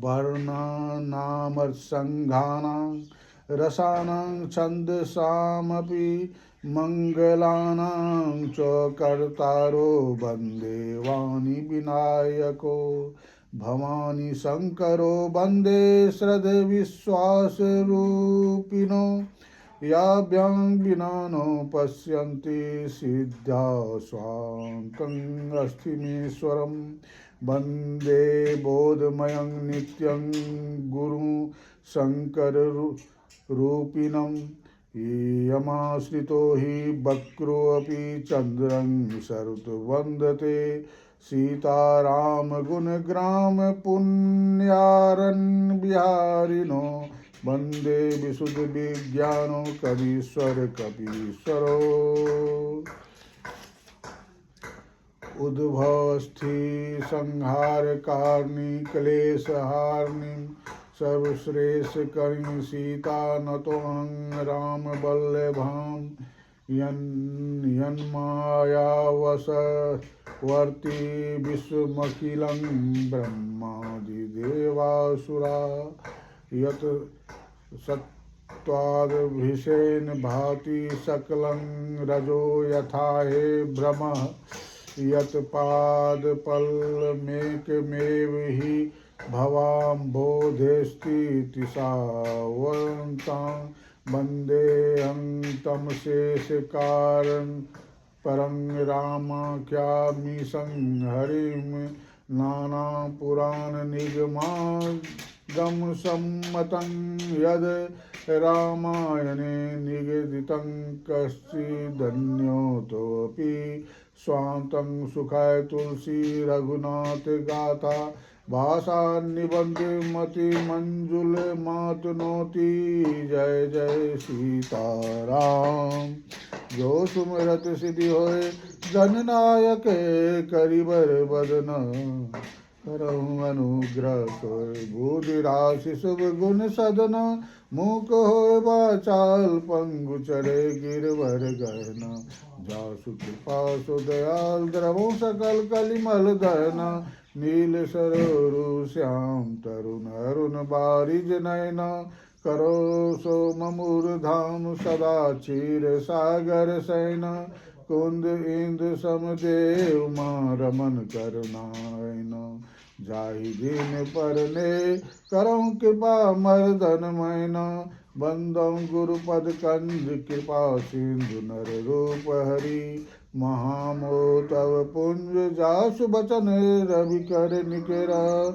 वर्णानामर्सङ्घानां रसानां छन्दसामपि मङ्गलानां च कर्तारो वन्दे वाणि विनायको भवानी शङ्करो वन्दे श्रद्धविश्वासरूपिणो याभ्यां विना न पश्यन्ति सिद्धा स्वान्तम् अस्तिमेश्वरं वन्दे बोधमयं नित्यं गुरुं शङ्कररूपिणम् यमाश्रितो हि वक्रोऽपि चन्द्रं शरतु वन्दते सीतारामगुणग्राम पुण्यारण्य बिहारिणो वन्दे विशुद्धविज्ञानो कवीश्वर कपीश्वरो उद्भवस्थि संहारकारिणी क्लेशहारिणीं सर्वश्रेष्ठकरीं सीता नतोऽहं रामवल्लभां यन्मायावशवर्ती विश्वमखिलं ब्रह्मादिदेवासुरा यत् सत्त्वादभिषेण भाति सकलं रजो यथा हे भ्रमः यत् पादपल्लमेकमेव हि भवाम्बोधेस्तीति सावन्तां वन्देऽहं तं शेषकारणं परं रामाख्यामीशं हरिं नानापुराणनिगमागमसम्मतं यद् रामायणे निगदितं कश्चिदन्योतोऽपि स्वान्तं सुखाय तुलसी रघुनाथ गाथा भाषा निबंधे मति मंजुल मातनोति जय जय सीताराम जो सुमरत सिद्धि होए जननायक करिबर बदन करहु अनुग्रह सोय बुद्धि राशि शुभ गुण सदन मूक होय वाचाल पंगु चढ़े गिरवर गहना जासु कृपा सुदयाल द्रवो सकल कलिमल दहना नील सरोरु श्याम तरुण अरुण बारिज नयना करो सो ममूर धाम सदा क्षीर सागर सैना कुंद इंद्र समदेव माँ रमन करुणायना जाहि दिन परने करौ कृपा मर्दन मैना बंदौ गुरुपद कंज कृपा सिंधु नर रूप हरि महामोतव पुंज जासु बचन रवि कर निकरा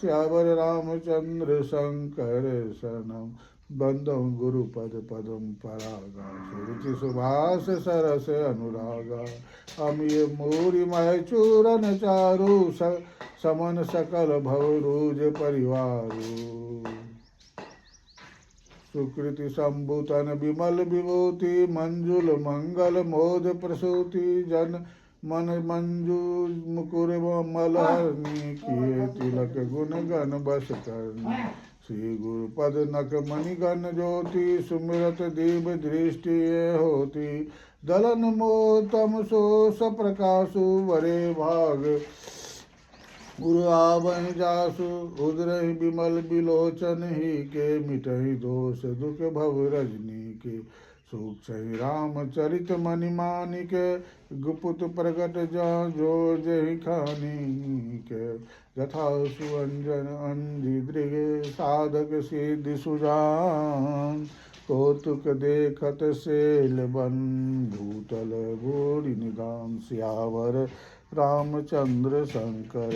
श्यावर रामचंद्र शंकर सनम बंदौ गुरुपद पदम परागा सुरुचि सुभाष सरस अनुरागा अमीय मूरि मय चूरन चारु समन सकल भवरूज परिवारू सुकृति संभूतन विमल विभूति मंजुल मंगल मोद प्रसूति जन मन मंजू मुकुर मलहरणी किए तिलक गुण गण बस करनी श्री गुरुपद नख मणि गण ज्योति सुमिरत दीप दृष्टि होती दलन मोतम सो सप्रकाशु वरे भाग गुरु आवहि जासु उदरहि विमल बिलोचन ही के मिटहि दोष दुख भव रजनी के सूक्ष्म रामचरित मणि मानिक गुपुत प्रगट जा जो जहि खानी के यथा सुअंजन अंजि दृग साधक सिद्धि सुजान कौतुक देखत सेल बन भूतल भूरि निगाम सियावर रामचंद्र शंकर